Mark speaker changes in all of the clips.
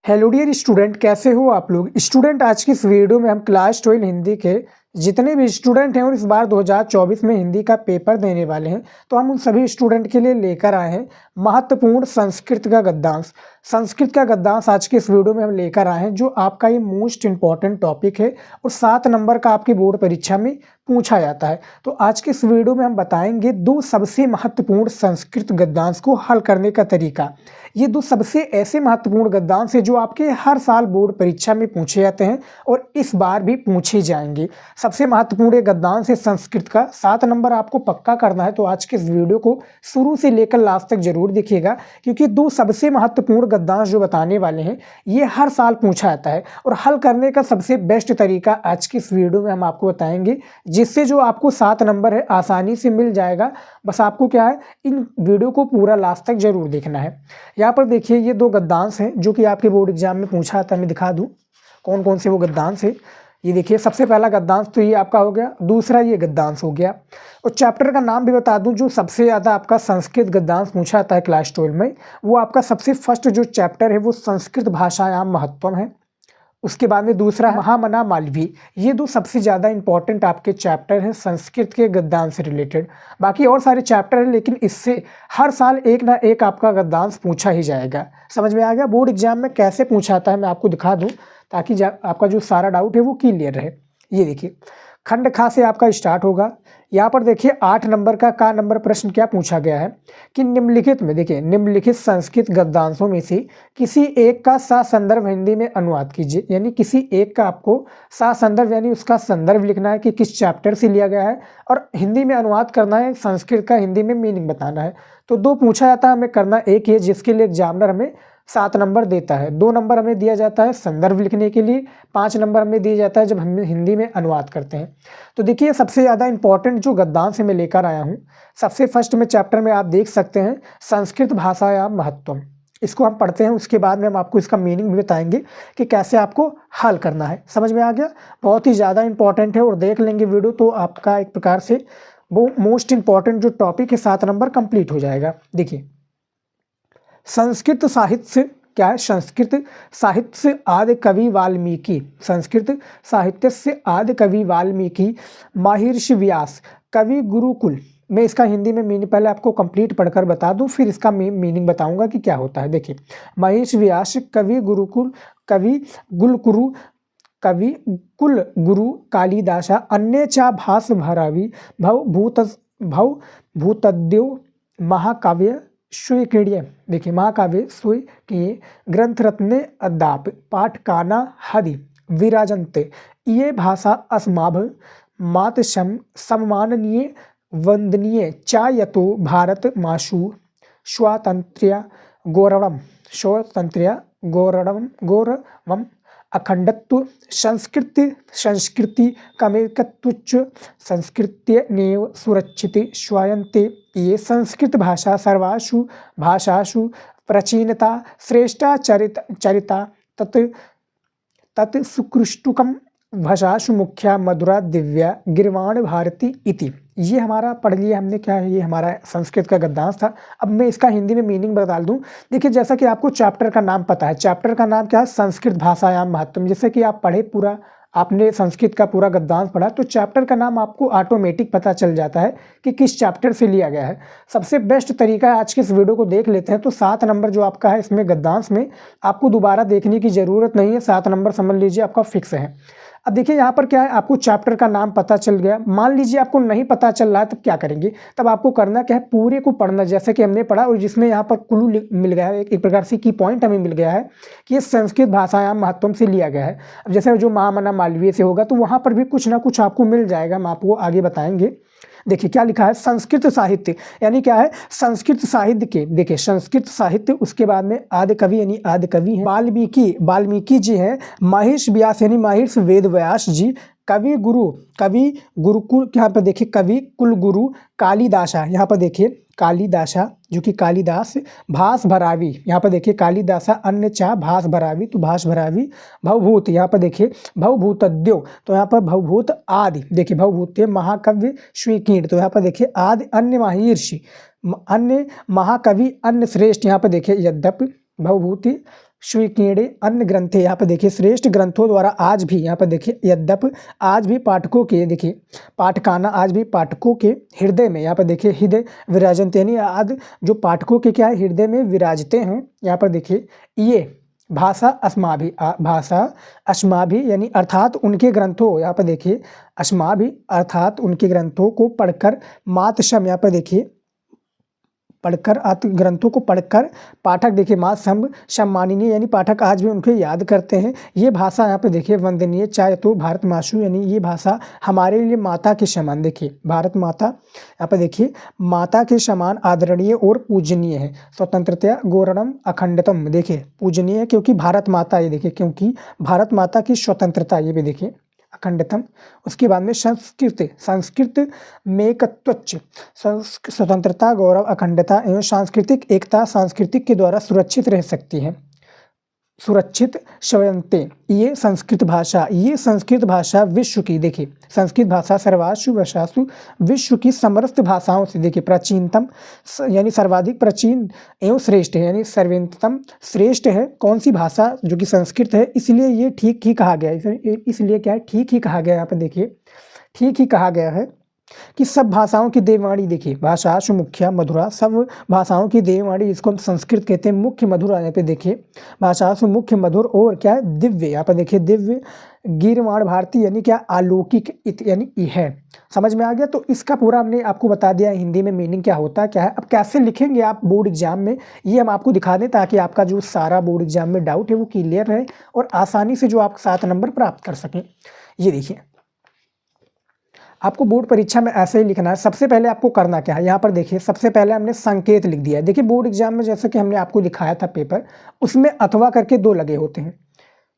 Speaker 1: Hello dear student, कैसे हो आप लोग। स्टूडेंट, आज की इस वीडियो में हम क्लास 12 हिंदी के जितने भी स्टूडेंट हैं और इस बार 2024 में हिंदी का पेपर देने वाले हैं, तो हम उन सभी स्टूडेंट के लिए लेकर आए हैं महत्वपूर्ण संस्कृत का गद्यांश। संस्कृत का गद्यांश आज के इस वीडियो में हम लेकर आए हैं, जो आपका ये मोस्ट इंपॉर्टेंट टॉपिक है और 7 नंबर का आपकी बोर्ड परीक्षा में पूछा जाता है। तो आज के इस वीडियो में हम बताएंगे 2 सबसे महत्वपूर्ण संस्कृत गद्यांश को हल करने का तरीका। ये 2 सबसे ऐसे महत्वपूर्ण गद्यांश है जो आपके हर साल बोर्ड परीक्षा में पूछे जाते हैं और इस बार भी पूछे जाएंगे। सबसे महत्वपूर्ण ये गद्यांश है संस्कृत का। 7 नंबर आपको पक्का करना है, तो आज के इस वीडियो को शुरू से लेकर लास्ट तक जरूर देखिएगा, क्योंकि 2 सबसे महत्वपूर्ण गद्यांश जो बताने वाले हैं ये हर साल पूछा जाता है और हल करने का सबसे बेस्ट तरीका आज की इस वीडियो में हम आपको बताएंगे, जिससे जो आपको 7 नंबर है आसानी से मिल जाएगा। बस आपको क्या है, इन वीडियो को पूरा लास्ट तक जरूर देखना है। यहाँ पर देखिए ये 2 गद्यांश हैं जो कि आपके बोर्ड एग्जाम में पूछा था। मैं दिखा दूँ कौन कौन से वो गद्यांश है। ये देखिए, सबसे पहला गद्यांश तो ये आपका हो गया, दूसरा ये गद्यांश हो गया। और चैप्टर का नाम भी बता दूं, जो सबसे ज़्यादा आपका संस्कृत गद्यांश पूछा जाता है क्लास 12 में, वो आपका सबसे फर्स्ट जो चैप्टर है वो संस्कृत भाषायाम महत्वम है। उसके बाद में दूसरा महामना मालवी। ये 2 सबसे ज़्यादा इंपॉर्टेंट आपके चैप्टर हैं संस्कृत के गद्यांश से रिलेटेड। बाकी और सारे चैप्टर हैं, लेकिन इससे हर साल एक ना एक आपका गद्यांश पूछा ही जाएगा। समझ में आ गया। बोर्ड एग्जाम में कैसे पूछा जाता है मैं आपको दिखा दूं, ताकि आपका जो सारा डाउट है वो क्लियर रहे। ये देखिए, खंड खा से आपका स्टार्ट होगा। यहाँ पर देखिए 8 नंबर का नंबर प्रश्न क्या पूछा गया है कि निम्नलिखित में, देखिए निम्नलिखित संस्कृत गद्यांशों में से किसी एक का ससंदर्भ हिंदी में अनुवाद कीजिए। यानी किसी एक का आपको ससंदर्भ यानी उसका संदर्भ लिखना है कि किस चैप्टर से लिया गया है और हिंदी में अनुवाद करना है, संस्कृत का हिंदी में मीनिंग बताना है। तो 2 पूछा जाता है, हमें करना एक ही है, जिसके लिए एग्जामिनर हमें 7 नंबर देता है। 2 नंबर हमें दिया जाता है संदर्भ लिखने के लिए, 5 नंबर हमें दिया जाता है जब हम हिंदी में अनुवाद करते हैं। तो देखिए सबसे ज़्यादा इंपॉर्टेंट जो गद्यांश मैं लेकर आया हूँ, सबसे फर्स्ट में चैप्टर में आप देख सकते हैं संस्कृत भाषायाम महत्वम। इसको हम पढ़ते हैं, उसके बाद में हम आपको इसका मीनिंग भी बताएंगे कि कैसे आपको हल करना है। समझ में आ गया। बहुत ही ज़्यादा इंपॉर्टेंट है और देख लेंगे वीडियो तो आपका एक प्रकार से वो मोस्ट इंपॉर्टेंट जो टॉपिक है 7 नंबर कंप्लीट हो जाएगा। देखिए, संस्कृत साहित्य क्या है। संस्कृत साहित्य आदि कवि वाल्मीकि। संस्कृत साहित्य से आदि कवि वाल्मीकि महर्षि व्यास कवि गुरुकुल। मैं इसका हिंदी में मीनिंग पहले आपको कंप्लीट पढ़कर बता दूं, फिर इसका मीनिंग बताऊंगा कि क्या होता है। देखिए, महर्षि व्यास कवि गुरुकुल कवि गुलकुरु कवि कुल गुरु कालिदासा अन्य चा भास भरावी भव भूतद्यो महाकाव्य स्वीक्रिय। देखिए, महाकाव्य स्वीक्रिय ग्रंथ रत्ने अद्याप पाठकाना हदि विराजन्ते ये भाषा अस्माभ मात सम्माननीय वंदनीय चायतो भारत माशु स्वातंत्र्य गौरवम अखंडत्व संस्कृति कमेकत्वच्च संस्कृत्य नेव सुरक्षिते श्वायन्ते ये संस्कृत भाषा सर्वासु भाषासु प्राचीनता श्रेष्ठा चरिता तत् सुकृष्टुकम भाषासु मुख्या मधुरा दिव्या गिरवाण भारती इति। ये हमारा पढ़ लिया हमने, क्या है, ये हमारा संस्कृत का गद्यांश था। अब मैं इसका हिंदी में मीनिंग बता दूं। देखिए, जैसा कि आपको चैप्टर का नाम पता है, चैप्टर का नाम क्या है, संस्कृत भाषायाम महत्वम। जैसे कि आप पढ़े पूरा, आपने संस्कृत का पूरा गद्यांश पढ़ा, तो चैप्टर का नाम आपको ऑटोमेटिक पता चल जाता है कि किस चैप्टर से लिया गया है। सबसे बेस्ट तरीका है, आज के इस वीडियो को देख लेते हैं। तो 7 नंबर जो आपका है इसमें गद्यांश में आपको दोबारा देखने की ज़रूरत नहीं है। 7 नंबर समझ लीजिए आपका फिक्स है। अब देखिए यहाँ पर क्या है, आपको चैप्टर का नाम पता चल गया। मान लीजिए आपको नहीं पता चल रहा है, तब क्या करेंगे, तब आपको करना क्या है, पूरे को पढ़ना जैसे कि हमने पढ़ा, और जिसमें यहाँ पर क्लू मिल गया है, एक प्रकार से की पॉइंट हमें मिल गया है कि ये संस्कृत भाषायाम महत्वम से लिया गया है। अब जैसे जो महामना मालवीय से होगा तो वहाँ पर भी कुछ ना कुछ आपको मिल जाएगा, हम आपको आगे बताएंगे। देखिए क्या लिखा है, संस्कृत साहित्य यानी क्या है, संस्कृत साहित्य के, देखिए संस्कृत साहित्य, उसके बाद में आदि कवि यानी आदि कवि हैं वाल्मीकि जी हैं, महर्षि व्यास यानी महर्षि वेद व्यास जी, कवि गुरुकुल, यहाँ पर देखिए कवि कुल गुरु कालिदासा, यहाँ पर देखिए कालिदासा जो कि कालिदास, भास भरावी, यहाँ पर देखिए कालिदासा अन्य चा भास भरावी, तो भास भरावी, भवभूत, यहाँ पर देखिए भवभूतद्यो, तो यहाँ पर भवभूत आदि, देखिए भवभूत महाकाव्य स्वीकीर्ण, तो यहाँ पर देखिए आदि अन्य महर्षि अन्य महाकवि अन्य श्रेष्ठ, यहाँ पर देखिए यद्यपि भवभूति स्वीकीर्णे अन्य ग्रंथे, यहाँ पर देखिए श्रेष्ठ ग्रंथों द्वारा आज भी, यहाँ पर देखिए यद्यप आज भी पाठकों के, देखिए पाठकाना, आज भी पाठकों के हृदय में, यहाँ पर देखिए हृदय विराजते, यानी आज जो पाठकों के क्या है हृदय में विराजते हैं। यहाँ पर देखिए ये भाषा अस्माभि, भाषा अस्माभि यानी अर्थात उनके ग्रंथों, यहाँ पर देखिए अस्माभि अर्थात उनके ग्रंथों को पढ़कर मातशम, यहाँ पर देखिए पढ़कर ग्रंथों को पढ़कर पाठक देखिए माँ सम्माननीय, यानी पाठक आज भी उनके याद करते हैं। ये भाषा यहाँ पे देखिए वंदनीय, चाहे तो भारत माशु, यानी ये भाषा हमारे लिए माता के समान, देखिए भारत माता यहाँ पे देखिए माता के समान आदरणीय और पूजनीय है। स्वतंत्रता गौरवम अखंडतम, देखिए पूजनीय है क्योंकि भारत माता, ये देखिए क्योंकि भारत माता की स्वतंत्रता, ये भी देखिए अखंडतम। उसके बाद में संस्कृत मेकत्वच, स्वतंत्रता गौरव अखंडता एवं सांस्कृतिक एकता सांस्कृतिक के द्वारा सुरक्षित रह सकती है। सुरक्षित श्वयंते, ये संस्कृत भाषा विश्व की, देखिए संस्कृत भाषा सर्वासु भाषासु विश्व की समस्त भाषाओं से देखिए प्राचीनतम, यानी सर्वाधिक प्राचीन एवं श्रेष्ठ है, यानी सर्वोत्तम श्रेष्ठ है। कौन सी भाषा? जो कि संस्कृत है, इसलिए ये ठीक ही कहा गया है। इसलिए क्या है, ठीक ही कहा गया है। यहाँ पर देखिए ठीक ही कहा गया है कि सब भाषाओं की देववाणी, देखिए भाषासु मुख्य मधुरा, सब भाषाओं की देववाणी, इसको हम संस्कृत कहते हैं मुख्य मधुर। यहाँ पे देखिए भाषासु मुख्य मधुर और क्या है दिव्य, यहाँ पर देखिए दिव्य गीर्वाण भारती, यानी क्या अलौकिक, यानी है। समझ में आ गया? तो इसका पूरा हमने आपको बता दिया हिंदी में मीनिंग क्या होता है, क्या है। अब कैसे लिखेंगे आप बोर्ड एग्जाम में, ये हम आपको दिखा दें ताकि आपका जो सारा बोर्ड एग्जाम में डाउट है वो क्लियर रहे और आसानी से जो आप 7 नंबर प्राप्त कर सकें। ये देखिए आपको बोर्ड परीक्षा में ऐसे ही लिखना है। सबसे पहले आपको करना क्या है, यहाँ पर देखिए सबसे पहले हमने संकेत लिख दिया है। देखिए बोर्ड एग्जाम में जैसे कि हमने आपको दिखाया था पेपर, उसमें अथवा करके 2 लगे होते हैं।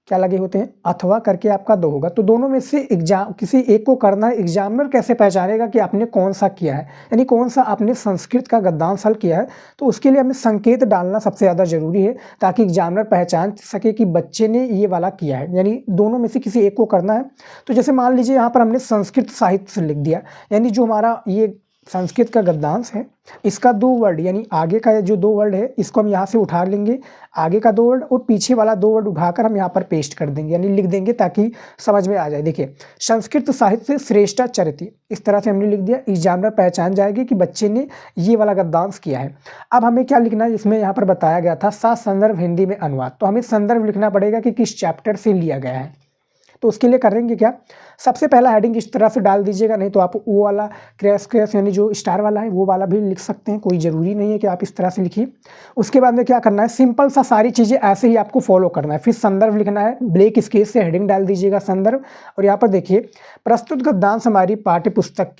Speaker 1: क्या लगे होते हैं? अथवा करके आपका 2 होगा। तो दोनों में से एग्जाम किसी एक को करना है। एग्जामिनर कैसे पहचानेगा कि आपने कौन सा किया है, यानी कौन सा आपने संस्कृत का गद्यांश हल किया है? तो उसके लिए हमें संकेत डालना सबसे ज़्यादा जरूरी है ताकि एग्जामिनर पहचान सके कि बच्चे ने ये वाला किया है, यानी दोनों में से किसी एक को करना है। तो जैसे मान लीजिए यहाँ पर हमने संस्कृत साहित्य से लिख दिया, यानी जो हमारा ये संस्कृत का गद्यांश है, इसका 2 वर्ड, यानी आगे का जो 2 वर्ड है इसको हम यहाँ से उठा लेंगे, आगे का 2 वर्ड और पीछे वाला 2 वर्ड उठाकर हम यहाँ पर पेस्ट कर देंगे, यानी लिख देंगे ताकि समझ में आ जाए। देखिए संस्कृत साहित्य श्रेष्ठाचरित, इस तरह से हमने लिख दिया। एग्जामिनर पहचान जाएगी कि बच्चे ने ये वाला गद्यांश किया है। अब हमें क्या लिखना है, इसमें यहाँ पर बताया गया था संदर्भ हिंदी में अनुवाद, तो हमें संदर्भ लिखना पड़ेगा कि किस चैप्टर से लिया गया है। तो उसके लिए करेंगे क्या, सबसे पहला हेडिंग इस तरह से डाल दीजिएगा, नहीं तो आप वो वाला क्रैश यानी जो स्टार वाला है वो वाला भी लिख सकते हैं, कोई ज़रूरी नहीं है कि आप इस तरह से लिखिए। उसके बाद में क्या करना है, सिंपल सा सारी चीज़ें ऐसे ही आपको फॉलो करना है। फिर संदर्भ लिखना है, ब्लैक स्केच से हेडिंग डाल दीजिएगा संदर्भ। और यहाँ पर देखिए प्रस्तुत गद्यांश हमारी पाठ्य पुस्तक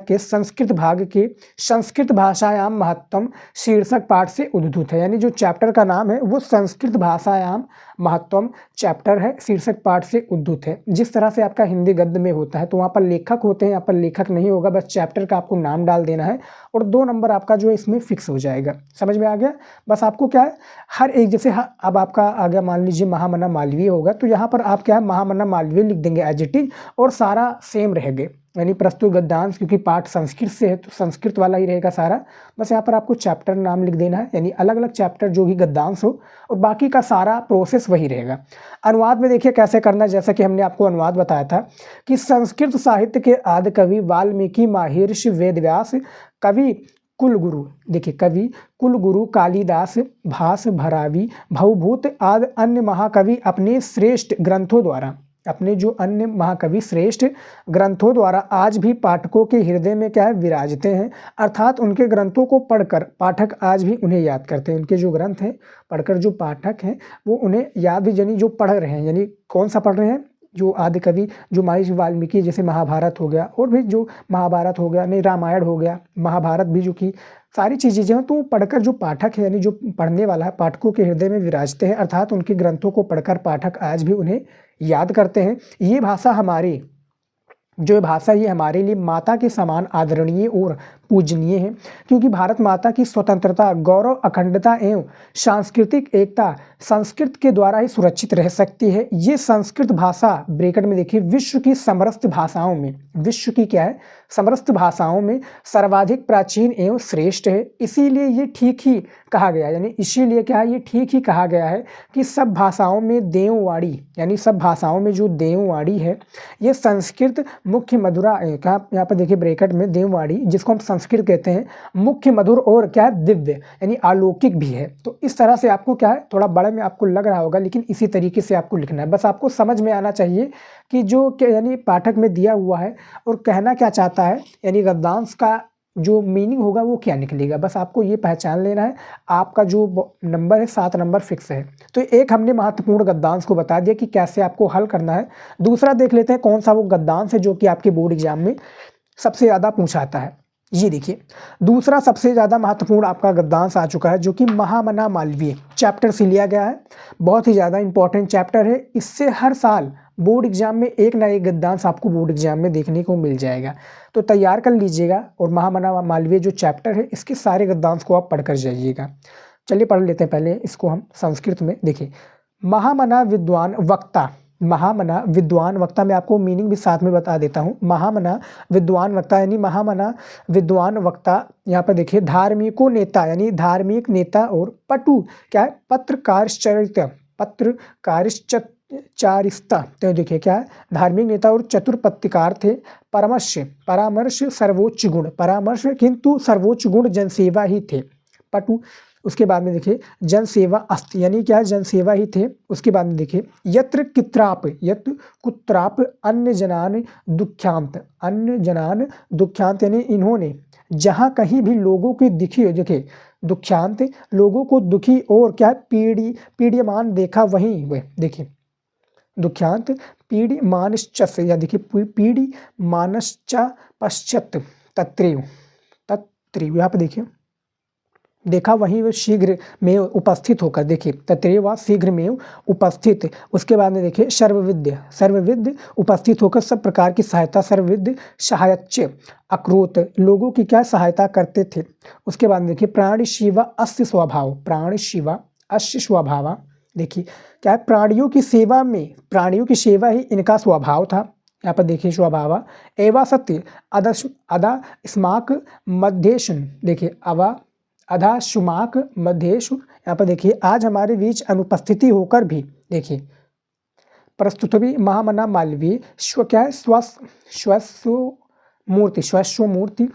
Speaker 1: के संस्कृत भाग के संस्कृत भाषायाम महत्तम शीर्षक पाठ से उद्धृत है, यानी जो चैप्टर का नाम है वो संस्कृत भाषायाम महत्तम चैप्टर है, शीर्षक पाठ से उद्धृत है। जिस तरह से आपका हिंदी गद्य में होता है तो वहाँ पर लेखक होते हैं, यहाँ पर लेखक नहीं होगा, बस चैप्टर का आपको नाम डाल देना है और 2 नंबर आपका जो है इसमें फिक्स हो जाएगा। समझ में आ गया? बस आपको क्या है, हर एक जैसे अब आपका आ गया, मान लीजिए महामना मालवीय होगा तो यहाँ पर आप क्या है महामना मालवीय लिख देंगे एज इट इज, और सारा सेम रहेगा, यानी प्रस्तुत गद्यांश, क्योंकि पाठ संस्कृत से है तो संस्कृत वाला ही रहेगा सारा। बस यहाँ पर आपको चैप्टर नाम लिख देना है, यानी अलग अलग चैप्टर जो भी गद्यांश हो, और बाकी का सारा प्रोसेस वही रहेगा। अनुवाद में देखिए कैसे करना है, जैसा कि हमने आपको अनुवाद बताया था कि संस्कृत साहित्य के आदि कवि वाल्मीकि, महर्षि वेदव्यास, कवि कुलगुरु, देखिए कवि कुलगुरु कालिदास, भास, भरावी, भवभूत आदि अन्य महाकवि अपने श्रेष्ठ ग्रंथों द्वारा, अपने जो अन्य महाकवि श्रेष्ठ ग्रंथों द्वारा आज भी पाठकों के हृदय में क्या है विराजते हैं, अर्थात उनके ग्रंथों को पढ़कर पाठक आज भी उन्हें याद करते हैं। उनके जो ग्रंथ हैं पढ़कर जो पाठक हैं वो उन्हें याद भी, यानी जो पढ़ रहे हैं, यानी कौन सा पढ़ रहे हैं, जो आदि कवि जो महर्षि वाल्मीकि, जैसे महाभारत हो गया, और भी जो महाभारत हो गया, नहीं रामायण हो गया, महाभारत भी, जो कि सारी चीज़ें जो हैं तो पढ़कर जो पाठक है, यानी जो पढ़ने वाला है, पाठकों के हृदय में विराजते हैं, अर्थात उनके ग्रंथों को पढ़कर पाठक आज भी उन्हें याद करते हैं। ये भाषा हमारी, जो भाषा ये हमारे लिए माता के समान आदरणीय और पूजनीय है, क्योंकि भारत माता की स्वतंत्रता, गौरव, अखंडता एवं सांस्कृतिक एकता संस्कृत के द्वारा ही सुरक्षित रह सकती है। ये संस्कृत भाषा ब्रैकेट में देखिए विश्व की समस्त भाषाओं में, विश्व की क्या है, समस्त भाषाओं में सर्वाधिक प्राचीन एवं श्रेष्ठ है। इसीलिए ये ठीक ही कहा गया, यानी इसीलिए क्या है, ये ठीक ही कहा गया है कि सब भाषाओं में देववाणी, यानी सब भाषाओं में जो देववाणी है ये संस्कृत मुख्य मधुरा, यहाँ पर देखिए ब्रैकेट में देववाणी, जिसको हम संस्कृत कहते हैं, मुख्य मधुर और क्या है, दिव्य यानी अलौकिक भी है। तो इस तरह से आपको क्या है, थोड़ा बड़े में आपको लग रहा होगा, लेकिन इसी तरीके से आपको लिखना है। बस आपको समझ में आना चाहिए कि जो यानी पाठक में दिया हुआ है और कहना क्या चाहता है, यानी गद्यांश का जो मीनिंग होगा वो क्या निकलेगा। बस आपको ये पहचान लेना है। आपका जो नंबर है 7 नंबर फिक्स है। तो एक हमने महत्वपूर्ण गद्यांश को बता दिया कि कैसे आपको हल करना है। दूसरा देख लेते हैं कौन सा वो गद्यांश है जो कि आपके बोर्ड एग्जाम में सबसे ज़्यादा पूछाता है। ये देखिए दूसरा सबसे ज़्यादा महत्वपूर्ण आपका गद्यांश आ चुका है, जो कि महामना मालवीय चैप्टर से लिया गया है। बहुत ही ज़्यादा इंपॉर्टेंट चैप्टर है। इससे हर साल बोर्ड एग्जाम में एक ना एक गद्यांश आपको बोर्ड एग्जाम में देखने को मिल जाएगा, तो तैयार कर लीजिएगा। और महामना मालवीय जो चैप्टर है इसके सारे गद्यांश को आप पढ़कर जाइएगा। चलिए पढ़ लेते हैं पहले इसको हम संस्कृत में। देखिए महामना विद्वान वक्ता, महामना विद्वान वक्ता मैं आपको मीनिंग भी साथ में बता देता हूँ। महामना विद्वान वक्ता यानी महामना विद्वान वक्ता, यहाँ पर देखिए धार्मिको नेता यानी धार्मिक नेता और पटु क्या है, पत्रकारिता, पत्रकारिता। तो देखिए क्या है, धार्मिक नेता और चतुर पत्रकार थे। परामर्श सर्वोच्च गुण, परामर्श किंतु सर्वोच्च गुण जनसेवा ही थे। पटु, उसके बाद में देखिए जनसेवा अस्ति यानी क्या है, जनसेवा ही थे। उसके बाद में देखिए यत्र कुत्राप अन्य जनान दुख्यांत, अन्य जनान दुख्यांत यानी इन्होंने जहाँ कहीं भी लोगों की दिखी हो, देखिए दुख्यांत लोगों को दुखी और क्या है पीड़ियमान देखा, वहीं वे देखिए दुख्यांत पीड़िमानश्च या देखिए पीड़िमानश्च पश्चात तत्रेव, यहाँ पर देखिए देखा वहीं वे शीघ्र में उपस्थित होकर, देखिए तत्रेव शीघ्र में उपस्थित। उसके बाद में देखिए सर्वविद्य उपस्थित होकर सब प्रकार की सहायता, सर्वविद्य सहायच्च अक्रोत लोगों की क्या सहायता करते थे। उसके बाद में देखिए प्राणी शिवा अस्य स्वभाव, प्राणी शिवा अस्य स्वभाव, देखिए क्या है, प्राणियों की सेवा में, प्राणियों की सेवा ही इनका स्वभाव था। यहाँ पर देखिए स्वभाव एवा सत्य अदा स्माक मध्येश, देखिए अधा शुमाक मध्येशु, यहाँ पर देखिए आज हमारे बीच अनुपस्थिति होकर भी, देखिए प्रस्तुत भी महामना मालवीय क्या है, स्वस्वमूर्ति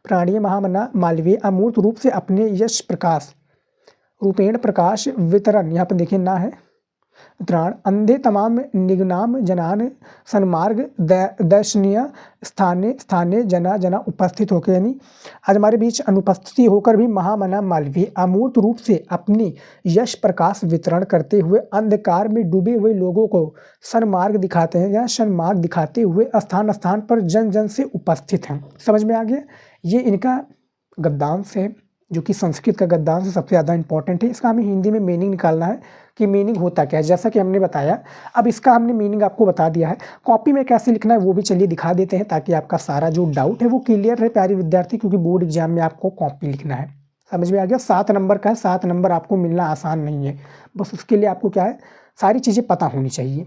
Speaker 1: प्राणीय महामना मालवीय अमूर्त रूप से अपने यश प्रकाश रूपेण प्रकाश वितरण, यहाँ पर देखिए ना है वितरण अंधे तमाम निगनाम जनान सन्मार्ग दर्शनीय स्थाने जना उपस्थित होकर, यानी आज हमारे बीच अनुपस्थिति होकर भी महामना मालवीय अमूर्त रूप से अपनी यश प्रकाश वितरण करते हुए अंधकार में डूबे हुए लोगों को सन्मार्ग दिखाते हैं, या सन्मार्ग दिखाते हुए स्थान स्थान पर जन जन से उपस्थित हैं। समझ में आ गया। ये इनका गद्यांश है जो कि संस्कृत का गद्यांश सबसे ज़्यादा इंपॉर्टेंट है। इसका हमें हिंदी में मीनिंग निकालना है कि मीनिंग होता क्या है, जैसा कि हमने बताया। अब इसका हमने मीनिंग आपको बता दिया है। कॉपी में कैसे लिखना है वो भी चलिए दिखा देते हैं, ताकि आपका सारा जो डाउट है वो क्लियर रहे प्यारे विद्यार्थी, क्योंकि बोर्ड एग्जाम में आपको कॉपी लिखना है। समझ में आ गया। 7 नंबर का है, 7 नंबर आपको मिलना आसान नहीं है। बस उसके लिए आपको क्या है, सारी चीज़ें पता होनी चाहिए।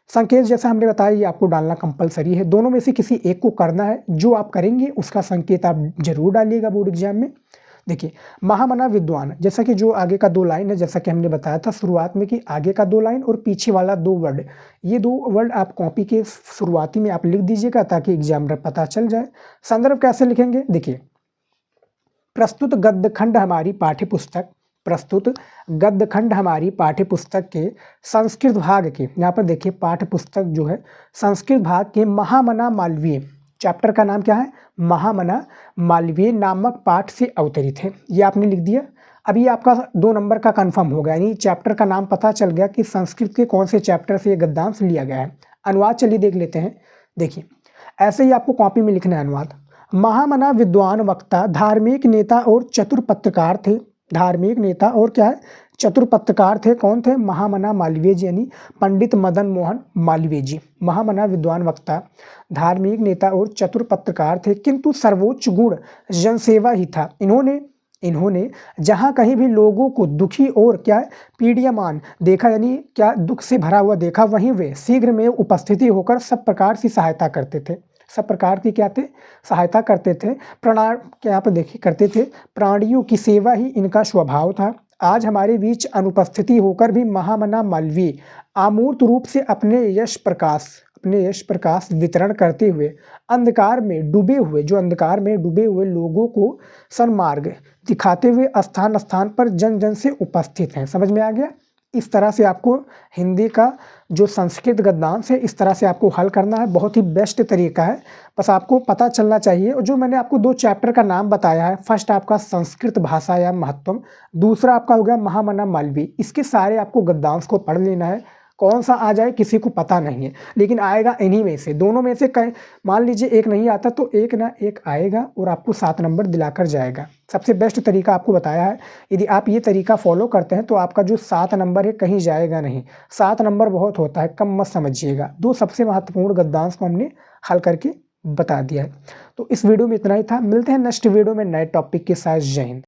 Speaker 1: संकेत जैसा हमने बताया ये आपको डालना कंपलसरी है। दोनों में से किसी एक को करना है, जो आप करेंगे उसका संकेत आप जरूर डालिएगा बोर्ड एग्जाम में। देखिए महामना विद्वान, जैसा कि जो आगे का 2 लाइन है, जैसा कि हमने बताया था शुरुआत में कि आगे का 2 लाइन और पीछे वाला 2 वर्ड, ये 2 वर्ड आप कॉपी के शुरुआती में आप लिख दीजिएगा ताकि एग्जाम में पता चल जाए। संदर्भ कैसे लिखेंगे, देखिए प्रस्तुत गद्यखंड हमारी पाठ्यपुस्तक, प्रस्तुत गद्यखंड हमारी पाठ्यपुस्तक के संस्कृत भाग के, यहाँ पर देखिए पाठ्यपुस्तक जो है संस्कृत भाग के महामना मालवीय चैप्टर का नाम क्या है, महामना मालवीय नामक पाठ से अवतरित है। ये आपने लिख दिया। अब ये आपका 2 नंबर का कंफर्म हो गया, यानी चैप्टर का नाम पता चल गया कि संस्कृत के कौन से चैप्टर से ये गद्यांश लिया गया है। अनुवाद चलिए देख लेते हैं। देखिए ऐसे ही आपको कॉपी में लिखना है अनुवाद। महामना विद्वान वक्ता धार्मिक नेता और चतुर पत्रकार थे, धार्मिक नेता और क्या है, चतुर पत्रकार थे, कौन थे? महामना मालवीय जी यानी पंडित मदन मोहन मालवीय जी। महामना विद्वान वक्ता, धार्मिक नेता और चतुर पत्रकार थे, किंतु सर्वोच्च गुण जनसेवा ही था। इन्होंने जहाँ कहीं भी लोगों को दुखी और क्या पीड़ियमान देखा, यानी क्या दुख से भरा हुआ देखा, वहीं वे शीघ्र में उपस्थिति होकर सब प्रकार की सहायता करते थे। सब प्रकार की क्या थे? सहायता करते थे। क्या आप देखिए करते थे। प्राणियों की सेवा ही इनका स्वभाव था। आज हमारे बीच अनुपस्थिति होकर भी महामना मालवीय अमूर्त रूप से अपने यश प्रकाश वितरण करते हुए अंधकार में डूबे हुए लोगों को सन्मार्ग दिखाते हुए स्थान स्थान पर जन जन से उपस्थित हैं। समझ में आ गया? इस तरह से आपको हिंदी का जो संस्कृत गद्यांश है इस तरह से आपको हल करना है। बहुत ही बेस्ट तरीका है, बस आपको पता चलना चाहिए। और जो मैंने आपको 2 चैप्टर का नाम बताया है, फर्स्ट आपका संस्कृत भाषा या महत्वम, दूसरा आपका हो गया महामना मालवीय। इसके सारे आपको गद्यांश को पढ़ लेना है। कौन सा आ जाए किसी को पता नहीं है, लेकिन आएगा इन्हीं में से, दोनों में से कहीं मान लीजिए एक नहीं आता तो एक ना एक आएगा और आपको 7 नंबर दिलाकर जाएगा। सबसे बेस्ट तरीका आपको बताया है। यदि आप ये तरीका फॉलो करते हैं तो आपका जो 7 नंबर है कहीं जाएगा नहीं। 7 नंबर बहुत होता है, कम मत समझिएगा। 2 सबसे महत्वपूर्ण गद्यांश को हमने हल करके बता दिया है। तो इस वीडियो में इतना ही था। मिलते हैं नेक्स्ट वीडियो में नए टॉपिक के साथ। जय हिंद।